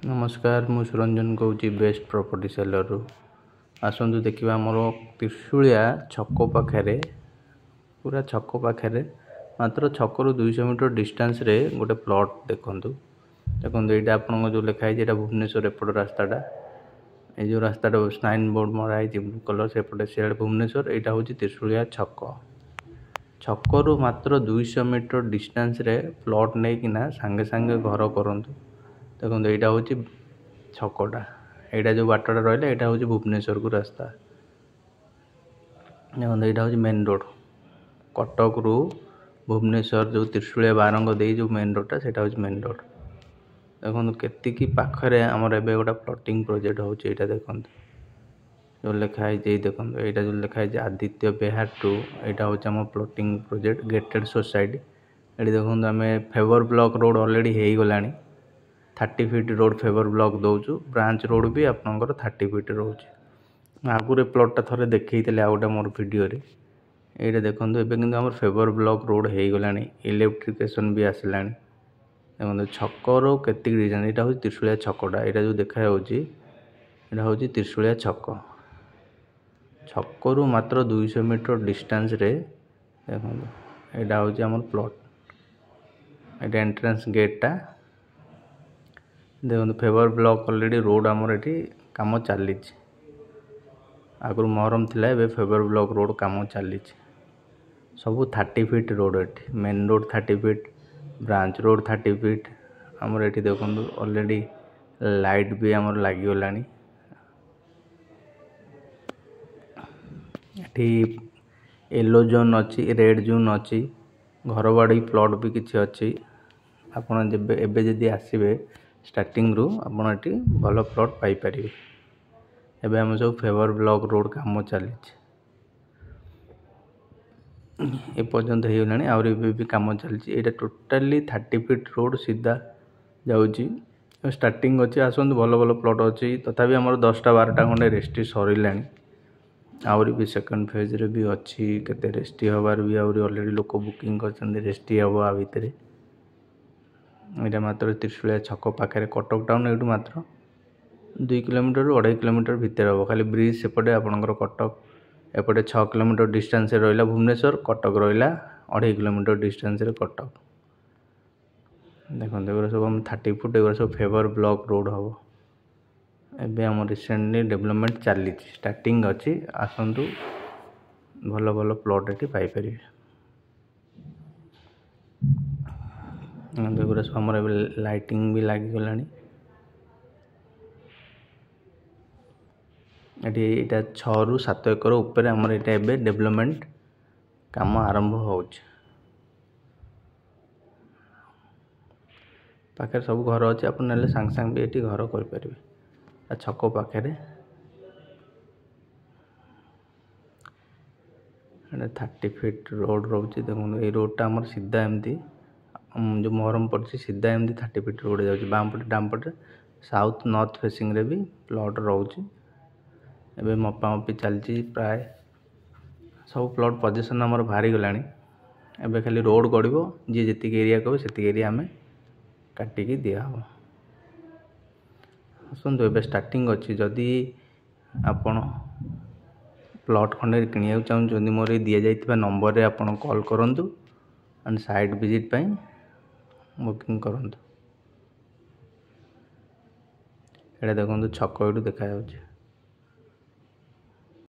नमस्कार मु सुरंजन कहूँ बेस्ट प्रॉपर्टी सेलर रु आसतु देखा मोर त्रिशूलिया छक पाखे पूरा छक पाखे मात्र छकु 200 मीटर डिस्टेंस रे गोटे प्लॉट देखूँ देखो यहाँ आपन जो लिखाई है भुवनेश्वर एपट रास्ताटा ये जो रास्ता साइन बोर्ड मराई ब्लू कलर सेपटे सियाड़े भुवनेश्वर यहाँ हूँ त्रिशूलिया छक छकु मात्र 200 मीटर डिस्टेंस रे प्लॉट नहीं किना सांगे सांगे घर करंतु देखो यहाँ हूँ छकटा यहाँ जो बाटटा रहा यहाँ हूँ भुवनेश्वर को रास्ता देखो यहाँ हूँ मेन रोड कटक रु भुवनेश्वर जो त्रिशूलिया बारंग दे जो मेन रोडटा से हूँ मेन रोड देखो केतिकी पाखरे आमर एबे गोटे प्लॉटिंग प्रोजेक्ट होची एटा देखो जो लिखाई देखो यहाँ जो लिखाई आदित्य बेहार टू यहाँ हूँ आम प्लॉटिंग प्रोजेक्ट गेटेड सोसाइटी ये देखो आम फेवर ब्लॉक रोड ऑलरेडी हो गलानी 30 फीट रोड फेवर ब्लॉक दौचु ब्रांच रोड भी आपनकर 30 फीट रोचे आगुरी प्लॉटा थरे देखई आ गोटे मोर वीडियो रे ये देखो एबे किंतु हमर फेवर ब्लॉक रोड हो गलानी इलेक्ट्रिफिकेशन भी आसलानी देखो छकर केतिक डिजाइन यहाँ हूँ त्रिशूलिया छकटा यहाँ जो देखा यहाँ हूँ त्रिशूलिया छक छकु मात्र 200 मीटर डिस्टेंस रे देखो यहाँ हूँ आम प्लॉट ये एंट्रेंस गेटटा देखो फेवर ब्लॉक ऑलरेडी रोड आमर ये कम चली आगु महरम थिला एबे फेवर ब्लॉक रोड कम चली सब 30 फीट रोड ये main road 30 feet branch road 30 feet आमर ये देखो ऑलरेडी लाइट भी आमर लगिगलानी ये येलो जोन अच्छी रेड जोन अच्छी घर बाड़ी प्लॉट भी किसी अच्छी आपड़ जब एबे जदि आसबे स्टार्टिंग रु आपड़ ये भल प्लॉट पाइपर एबे हम सब फेवर ब्लॉक रोड काम चली एपर्यंत हो गलानी आहरी भी काम चलती यहाँ टोटाली 30 फीट रोड सीधा जाऊँगी स्टार्टिंग अच्छी आसतु भल भल प्लॉट अच्छी तथापि आम 10टा 12टा खंडे रेस्ट्री सरला आहरी भी सेकेंड फेज रे भी अच्छी केते रेस्ट्री हबार भी आहरी ऑलरेडी लोक बुकिंग कर रेस्ट्री हम आ भितर यहाँ मात्र त्रिशूलिया छक पाखे कटक टाउन ये मात्र 2 किलोमीटर रु 2.5 किलोमीटर भितर हम खाली ब्रिज सेपटे आपणकर कटक एपटे 6 किलोमीटर डिस्टेंस रहा भुवनेश्वर कटक रहा 2.5 किलोमीटर डिस्टेंस रे कटक देखो एगुरा सब हम 30 फुट एगुरा सब फेवर ब्लॉक रोड हम एबे हम रिसेंटली डेवलपमेंट चली स्टार्टिंग अच्छी आसतु भल भल प्लॉट ये पाइपर एगुरा सब आमर लाइटिंग भी लगिगला ये 6 रु 7 एकर उपर आमर ये डेवलपमेंट काम आरंभ हो पाखे सब घर अच्छे आप ना सांगे सांगे भी ये घर करें छक पाखे 30 फीट रोड रोचे देखो ये रोडटा आमर सीधा एमती जो महरम पड़ी सीधा एमती 30 फीट रोड जाऊँगी बाम पटे डाम पटे साउथ नॉर्थ फेसिंग रे भी प्लॉट रोचे एबे मपामपी चलती प्राय सब प्लॉट पोजिशन आमर बाहरी गलानी एबे खाली रोड गड़ो जी जी एरिया कहे से एरिया आम काटिकी दिहब आसतु एबे स्टार्टिंग अच्छी जदि आपण प्लॉट खंडे किणा चाहूँ मोर दि जाइथिबा नंबर रे आपण कॉल करंतु एंड साइट विजिट पई बुकिंग करंतु एटा देखो छक देखा